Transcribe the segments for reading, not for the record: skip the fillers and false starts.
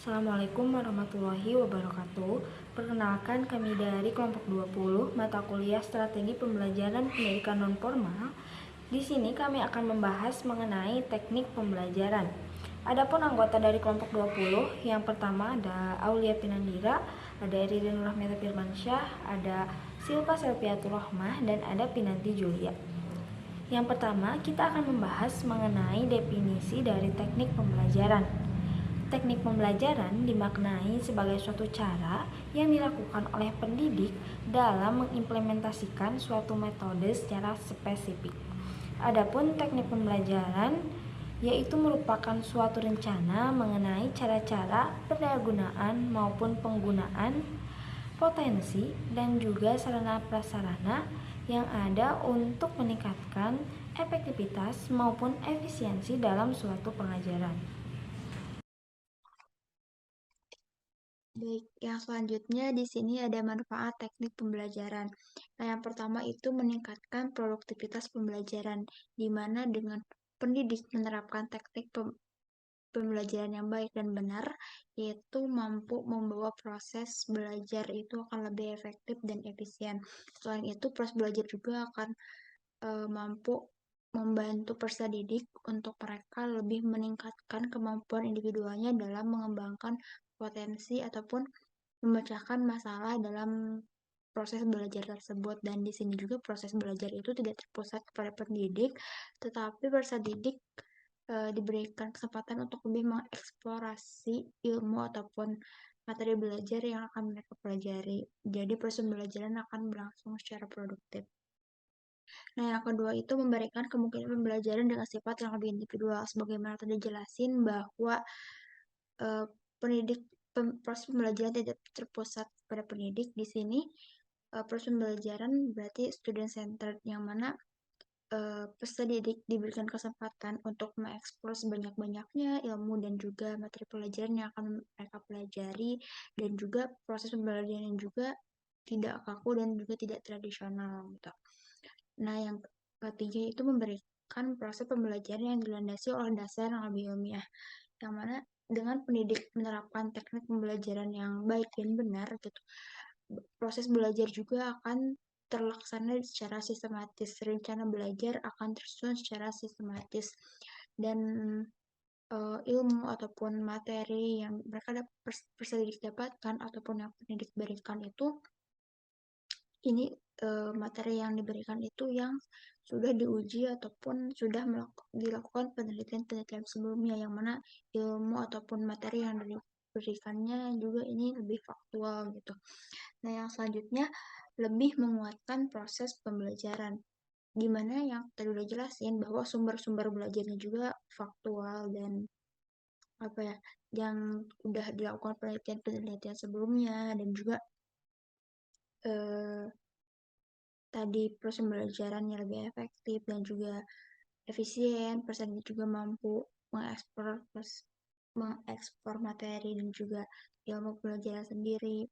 Assalamualaikum warahmatullahi wabarakatuh. Perkenalkan, kami dari kelompok 20 mata kuliah Strategi Pembelajaran Pendidikan Non-Formal. Di sini kami akan membahas mengenai teknik pembelajaran. Adapun anggota dari kelompok 20, yang pertama ada Aulia Pinandira, ada Ririn Rahmeta Firmansyah, ada Silva Selviatur Rohmah, dan ada Pinanti Julia. Yang pertama, kita akan membahas mengenai definisi dari teknik pembelajaran. Teknik pembelajaran dimaknai sebagai suatu cara yang dilakukan oleh pendidik dalam mengimplementasikan suatu metode secara spesifik. Adapun teknik pembelajaran yaitu merupakan suatu rencana mengenai cara-cara pendayagunaan maupun penggunaan potensi dan juga sarana-prasarana yang ada untuk meningkatkan efektivitas maupun efisiensi dalam suatu pengajaran. Baik, yang selanjutnya di sini ada manfaat teknik pembelajaran. Nah, yang pertama itu meningkatkan produktivitas pembelajaran, di mana dengan pendidik menerapkan teknik pembelajaran yang baik dan benar, yaitu mampu membawa proses belajar itu akan lebih efektif dan efisien. Selain itu, proses belajar juga akan mampu membantu peserta didik untuk mereka lebih meningkatkan kemampuan individualnya dalam mengembangkan potensi ataupun memecahkan masalah dalam proses belajar tersebut. Dan di sini juga proses belajar itu tidak terpusat kepada pendidik, tetapi peserta didik diberikan kesempatan untuk lebih mengeksplorasi ilmu ataupun materi belajar yang akan mereka pelajari. Jadi proses pembelajaran akan berlangsung secara produktif. Nah, yang kedua itu memberikan kemungkinan pembelajaran dengan sifat yang lebih individual. Sebagaimana tadi jelasin bahwa eh, pendidik proses pembelajaran tidak terpusat pada pendidik. Di sini proses pembelajaran berarti student centered, yang mana peserta didik diberikan kesempatan untuk mengeksplor sebanyak-banyaknya ilmu dan juga materi pelajaran yang akan mereka pelajari, dan juga proses pembelajaran yang juga tidak kaku dan juga tidak tradisional gitu. Nah, yang ketiga itu memberikan proses pembelajaran yang dilandasi oleh dasar yang lebih ilmiah, yang mana dengan pendidik menerapkan teknik pembelajaran yang baik dan benar gitu, proses belajar juga akan terlaksana secara sistematis. Rencana belajar akan tersusun secara sistematis, dan ilmu ataupun materi yang mereka dapatkan ataupun yang pendidik berikan itu, ini materi yang diberikan itu yang sudah diuji ataupun sudah dilakukan penelitian-penelitian sebelumnya, yang mana ilmu ataupun materi yang diberikannya juga ini lebih faktual gitu. Nah, yang selanjutnya lebih menguatkan proses pembelajaran, gimana yang tadi udah jelasin bahwa sumber-sumber belajarnya juga faktual dan apa ya, yang udah dilakukan penelitian-penelitian sebelumnya, dan juga eh, tadi proses pembelajarannya lebih efektif dan juga efisien, peserta juga mampu mengekspor materi dan juga ilmu pelajaran sendiri.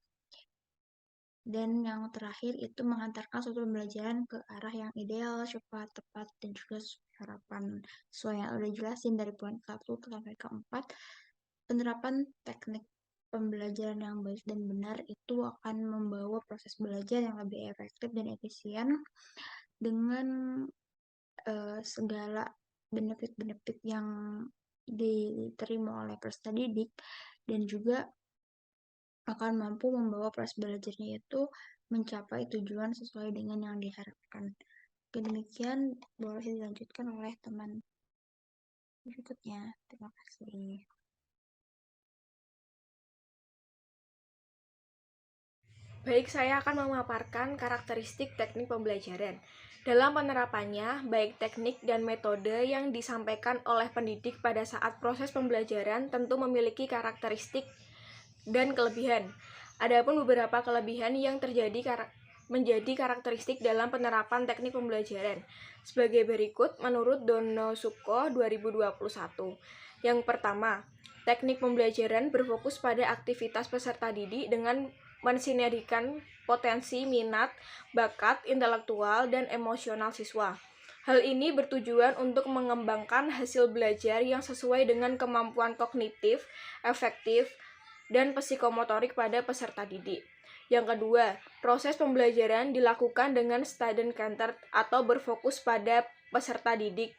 Dan yang terakhir itu mengantarkan suatu pembelajaran ke arah yang ideal, cepat, tepat, dan juga harapan. Sesuai yang udah jelasin dari poin 1 sampai ke 4, penerapan teknik pembelajaran yang baik dan benar itu akan membawa proses belajar yang lebih efektif dan efisien dengan segala benefit-benefit yang diterima oleh peserta didik, dan juga akan mampu membawa proses belajarnya itu mencapai tujuan sesuai dengan yang diharapkan. Demikian, boleh dilanjutkan oleh teman berikutnya. Terima kasih. Baik, saya akan memaparkan karakteristik teknik pembelajaran. Dalam penerapannya, baik teknik dan metode yang disampaikan oleh pendidik pada saat proses pembelajaran tentu memiliki karakteristik dan kelebihan. Adapun beberapa kelebihan yang menjadi karakteristik dalam penerapan teknik pembelajaran sebagai berikut menurut Dono Suko 2021. Yang pertama, teknik pembelajaran berfokus pada aktivitas peserta didik dengan mensinergikan potensi minat, bakat, intelektual, dan emosional siswa. Hal ini bertujuan untuk mengembangkan hasil belajar yang sesuai dengan kemampuan kognitif, efektif, dan psikomotorik pada peserta didik. Yang kedua, proses pembelajaran dilakukan dengan student-centered atau berfokus pada peserta didik.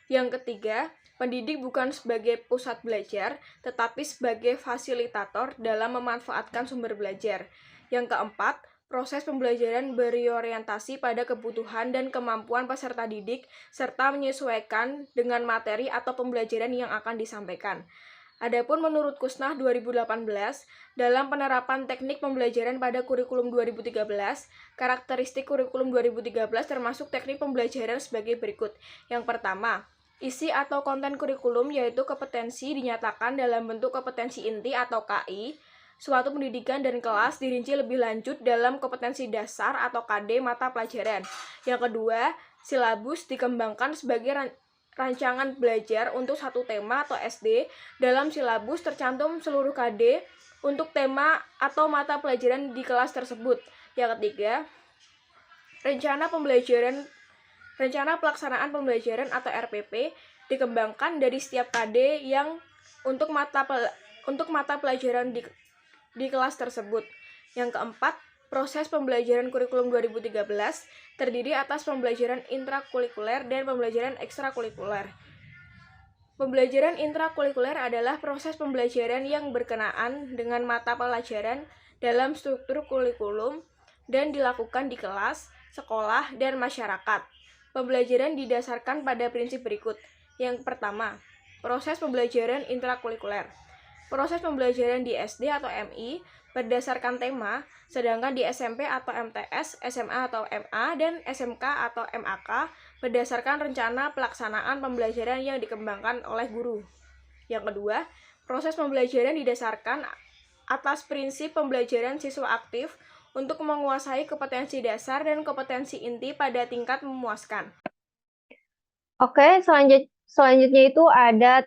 Yang ketiga, pendidik bukan sebagai pusat belajar, tetapi sebagai fasilitator dalam memanfaatkan sumber belajar. Yang keempat, proses pembelajaran berorientasi pada kebutuhan dan kemampuan peserta didik, serta menyesuaikan dengan materi atau pembelajaran yang akan disampaikan. Adapun menurut Kusnah 2018, dalam penerapan teknik pembelajaran pada kurikulum 2013, karakteristik kurikulum 2013 termasuk teknik pembelajaran sebagai berikut. Yang pertama, isi atau konten kurikulum yaitu kompetensi dinyatakan dalam bentuk kompetensi inti atau KI, suatu pendidikan dan kelas dirinci lebih lanjut dalam kompetensi dasar atau KD mata pelajaran. Yang kedua, silabus dikembangkan sebagai rancangan belajar untuk satu tema atau SD. Dalam silabus tercantum seluruh KD untuk tema atau mata pelajaran di kelas tersebut. Yang ketiga, rencana pelaksanaan pembelajaran atau RPP dikembangkan dari setiap KD yang untuk mata pelajaran di kelas tersebut. Yang keempat, proses pembelajaran kurikulum 2013 terdiri atas pembelajaran intrakurikuler dan pembelajaran ekstrakurikuler. Pembelajaran intrakurikuler adalah proses pembelajaran yang berkenaan dengan mata pelajaran dalam struktur kurikulum dan dilakukan di kelas, sekolah, dan masyarakat. Pembelajaran didasarkan pada prinsip berikut. Yang pertama, proses pembelajaran intrakurikuler. Proses pembelajaran di SD atau MI berdasarkan tema, sedangkan di SMP atau MTS, SMA atau MA, dan SMK atau MAK berdasarkan rencana pelaksanaan pembelajaran yang dikembangkan oleh guru. Yang kedua, proses pembelajaran didasarkan atas prinsip pembelajaran siswa aktif untuk menguasai kompetensi dasar dan kompetensi inti pada tingkat memuaskan. Oke, selanjutnya itu ada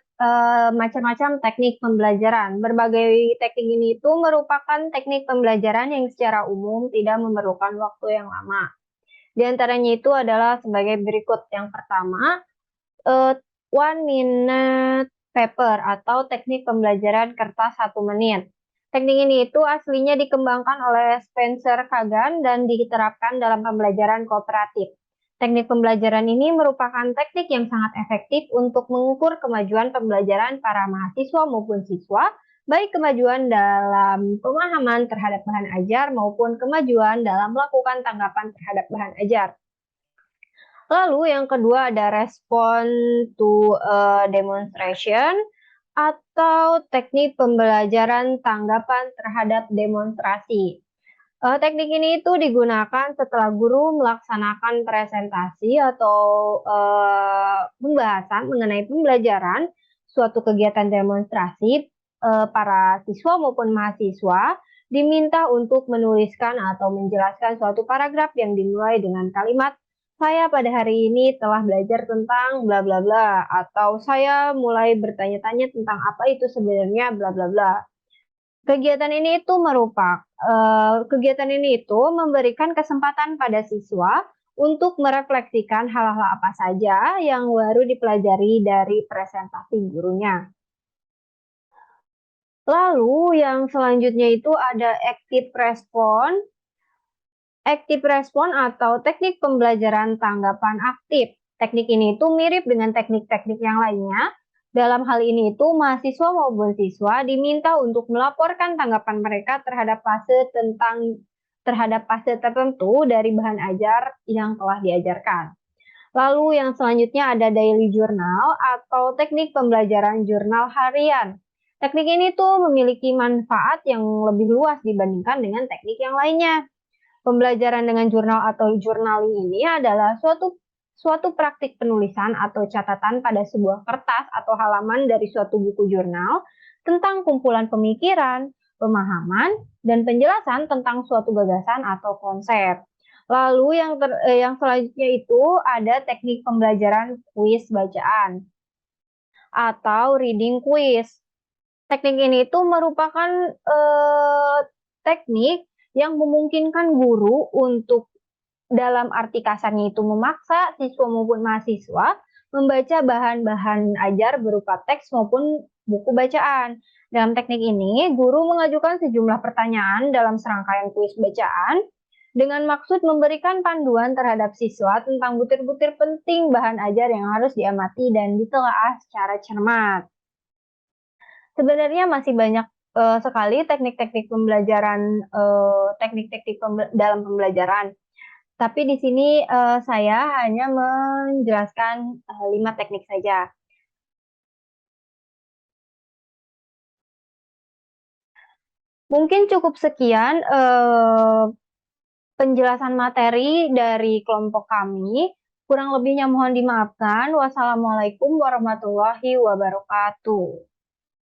macam-macam teknik pembelajaran. Berbagai teknik ini itu merupakan teknik pembelajaran yang secara umum tidak memerlukan waktu yang lama. Di antaranya itu adalah sebagai berikut. Yang pertama, one minute paper atau teknik pembelajaran kertas 1 menit. Teknik ini itu aslinya dikembangkan oleh Spencer Kagan dan diterapkan dalam pembelajaran kooperatif. Teknik pembelajaran ini merupakan teknik yang sangat efektif untuk mengukur kemajuan pembelajaran para mahasiswa maupun siswa, baik kemajuan dalam pemahaman terhadap bahan ajar maupun kemajuan dalam melakukan tanggapan terhadap bahan ajar. Lalu yang kedua ada respond to demonstration atau teknik pembelajaran tanggapan terhadap demonstrasi. Teknik ini itu digunakan setelah guru melaksanakan presentasi atau pembahasan mengenai pembelajaran suatu kegiatan demonstrasi, para siswa maupun mahasiswa diminta untuk menuliskan atau menjelaskan suatu paragraf yang dimulai dengan kalimat saya pada hari ini telah belajar tentang bla bla bla, atau saya mulai bertanya-tanya tentang apa itu sebenarnya bla bla bla. Kegiatan ini itu memberikan kesempatan pada siswa untuk merefleksikan hal-hal apa saja yang baru dipelajari dari presentasi gurunya. Lalu yang selanjutnya itu ada active response. Active response atau teknik pembelajaran tanggapan aktif. Teknik ini itu mirip dengan teknik-teknik yang lainnya. Dalam hal ini itu mahasiswa maupun siswa diminta untuk melaporkan tanggapan mereka terhadap fase tertentu dari bahan ajar yang telah diajarkan. Lalu yang selanjutnya ada daily journal atau teknik pembelajaran jurnal harian. Teknik ini tuh memiliki manfaat yang lebih luas dibandingkan dengan teknik yang lainnya. Pembelajaran dengan jurnal atau journaling ini adalah suatu praktik penulisan atau catatan pada sebuah kertas atau halaman dari suatu buku jurnal tentang kumpulan pemikiran, pemahaman, dan penjelasan tentang suatu gagasan atau konsep. Lalu yang selanjutnya itu ada teknik pembelajaran kuis bacaan atau reading quiz. Teknik ini itu merupakan teknik yang memungkinkan guru untuk dalam arti kasarnya itu memaksa siswa maupun mahasiswa membaca bahan-bahan ajar berupa teks maupun buku bacaan. Dalam teknik ini, guru mengajukan sejumlah pertanyaan dalam serangkaian kuis bacaan dengan maksud memberikan panduan terhadap siswa tentang butir-butir penting bahan ajar yang harus diamati dan ditelaah secara cermat. Sebenarnya masih banyak sekali teknik-teknik pembelajaran, dalam pembelajaran. Tapi di sini saya hanya menjelaskan 5 teknik saja. Mungkin cukup sekian penjelasan materi dari kelompok kami. Kurang lebihnya mohon dimaafkan. Wassalamualaikum warahmatullahi wabarakatuh.